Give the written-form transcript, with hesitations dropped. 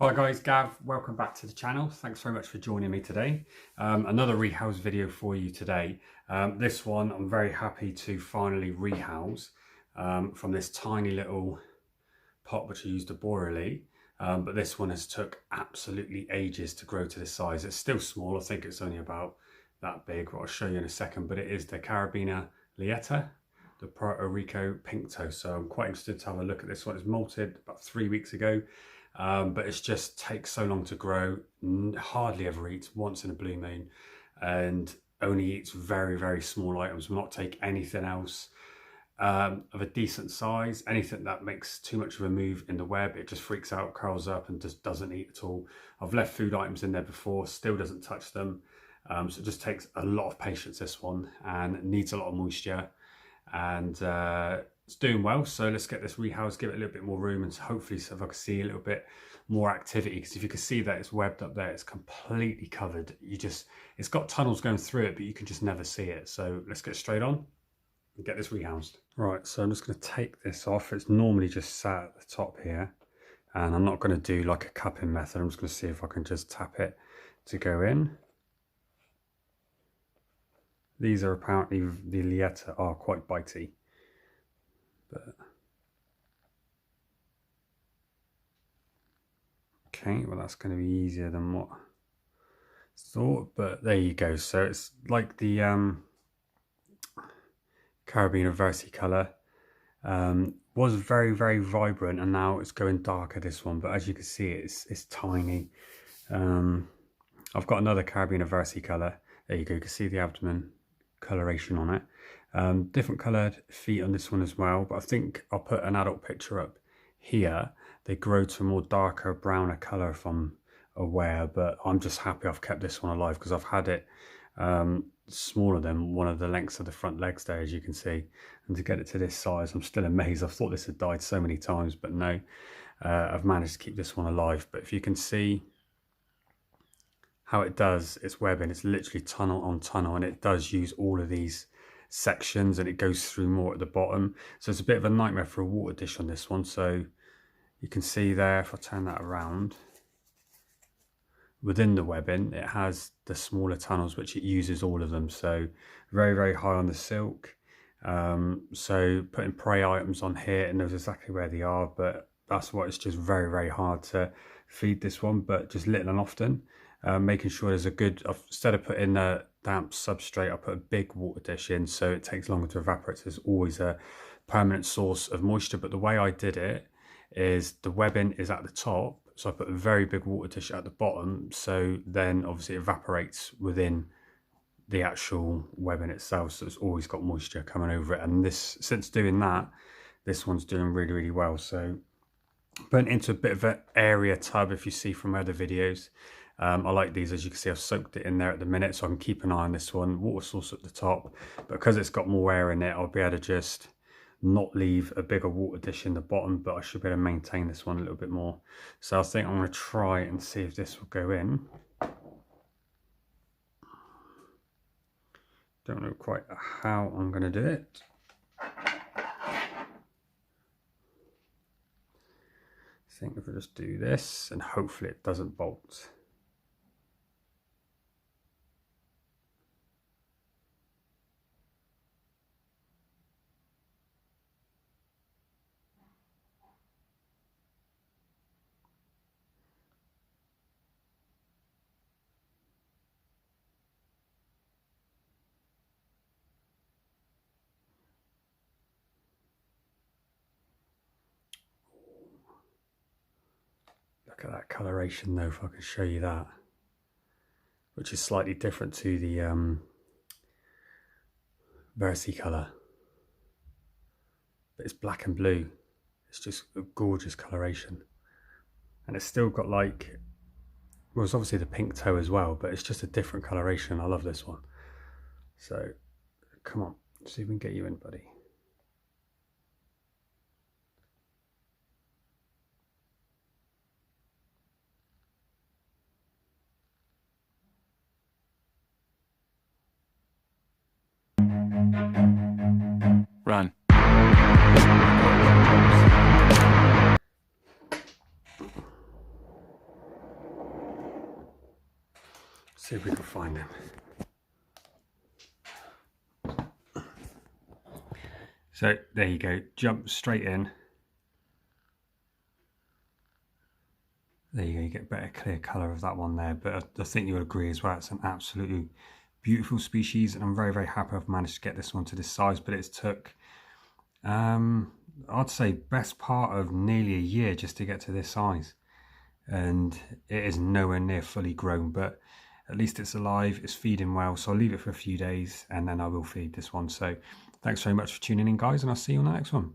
Hi guys, Gav, welcome back to the channel. Thanks very much for joining me today. Another rehouse video for you today. This one I'm very happy to finally rehouse from this tiny little pot which I used arboreally. But this one has took absolutely ages to grow to this size. It's still small, I think it's only about that big, what I'll show you in a second, but it is the Caribena Leata, the Puerto Rico Pinktoe. So I'm quite interested to have a look at this one. It's molted about 3 weeks ago. But it just takes so long to grow, hardly ever eats once in a blue moon, and only eats very, very small items, will not take anything else of a decent size. Anything that makes too much of a move in the web, it just freaks out, curls up and just doesn't eat at all. I've left food items in there before, still doesn't touch them. So it just takes a lot of patience, this one, and needs a lot of moisture, and it's doing well. So let's get this rehoused, give it a little bit more room, and hopefully so if I can see a little bit more activity, because if you can see that it's webbed up there, it's completely covered. It's got tunnels going through it, but you can just never see it. So let's get straight on and get this rehoused. Right, so I'm just going to take this off. It's normally just sat at the top here, and I'm not going to do like a cupping method. I'm just going to see if I can just tap it to go in. These are apparently, the Leata are quite bitey, but okay, well that's going to be easier than what I thought, but there you go. So it's like the Caribena versicolor. Was very, very vibrant, and now it's going darker, this one, but as you can see it's tiny. I've got another Caribena versicolor. There you go, you can see the abdomen coloration on it. Different coloured feet on this one as well, but I think I'll put an adult picture up here. They grow to a more darker, browner colour if I'm aware, but I'm just happy I've kept this one alive because I've had it smaller than one of the lengths of the front legs there, as you can see, and to get it to this size, I'm still amazed. I thought this had died so many times, but no, I've managed to keep this one alive. But if you can see how it does its webbing, it's literally tunnel on tunnel, and it does use all of these sections, and it goes through more at the bottom. So it's a bit of a nightmare for a water dish on this one. So you can see there, if I turn that around, within the webbing it has the smaller tunnels which it uses all of them. So very, very high on the silk. So putting prey items on here, it knows exactly where they are, but that's why it's just very, very hard to feed this one, but just little and often. Making sure there's a good, instead of putting a damp substrate, I put a big water dish in so it takes longer to evaporate. So there's always a permanent source of moisture. But the way I did it is the webbing is at the top, so I put a very big water dish at the bottom, so then obviously it evaporates within the actual webbing itself, so it's always got moisture coming over it. And this, since doing that, this one's doing really, really well. So putting into a bit of an area tub, if you see from other videos. I like these. As you can see, I've soaked it in there at the minute, so I can keep an eye on this one. Water source at the top, but because it's got more air in it, I'll be able to just not leave a bigger water dish in the bottom, but I should be able to maintain this one a little bit more. So I think I'm going to try and see if this will go in. Don't know quite how I'm going to do it. I think if I just do this, and hopefully it doesn't bolt. Look at that coloration though, if I can show you that, which is slightly different to the versicolor, but it's black and blue. It's just a gorgeous coloration, and it's still got like, well, it's obviously the Pinktoe as well, but it's just a different coloration. I love this one. So come on, see if we can get you in, buddy. Run. See if we can find him. So there you go, jump straight in. There you go, you get better clear colour of that one there, but I think you'll agree as well, it's an absolutely beautiful species, and I'm very, very happy I've managed to get this one to this size, but it's took, I'd say best part of nearly a year just to get to this size. And it is nowhere near fully grown, but at least it's alive, it's feeding well, so I'll leave it for a few days and then I will feed this one. So thanks very much for tuning in, guys, and I'll see you on the next one.